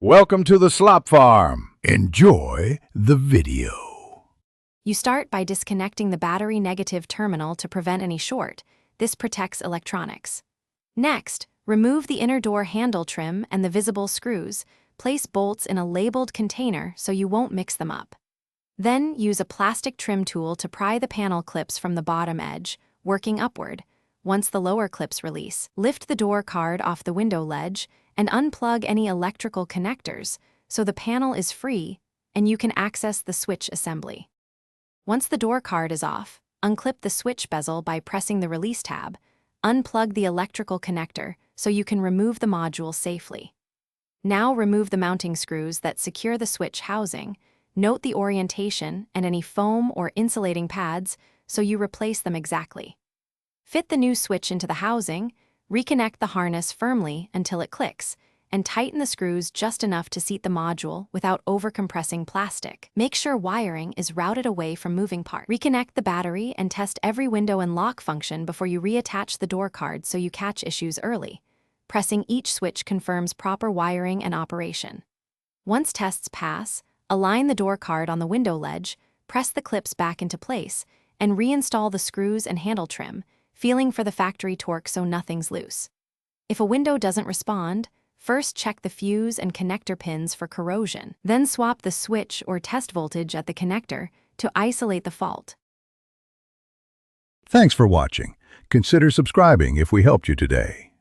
Welcome to the Slop Farm. Enjoy the video. You start by disconnecting the battery negative terminal to prevent any short. This protects electronics. Next, remove the inner door handle trim and the visible screws. Place bolts in a labeled container so you won't mix them up. Then use a plastic trim tool to pry the panel clips from the bottom edge, working upward. Once the lower clips release, lift the door card off the window ledge and unplug any electrical connectors so the panel is free and you can access the switch assembly. Once the door card is off, unclip the switch bezel by pressing the release tab. Unplug the electrical connector so you can remove the module safely. Now remove the mounting screws that secure the switch housing. Note the orientation and any foam or insulating pads so you replace them exactly. Fit the new switch into the housing, reconnect the harness firmly until it clicks, and tighten the screws just enough to seat the module without overcompressing plastic. Make sure wiring is routed away from moving parts. Reconnect the battery and test every window and lock function before you reattach the door card so you catch issues early. Pressing each switch confirms proper wiring and operation. Once tests pass, align the door card on the window ledge, press the clips back into place, and reinstall the screws and handle trim, feeling for the factory torque so nothing's loose. If a window doesn't respond, first check the fuse and connector pins for corrosion. Then swap the switch or test voltage at the connector to isolate the fault. Thanks for watching. Consider subscribing if we helped you today.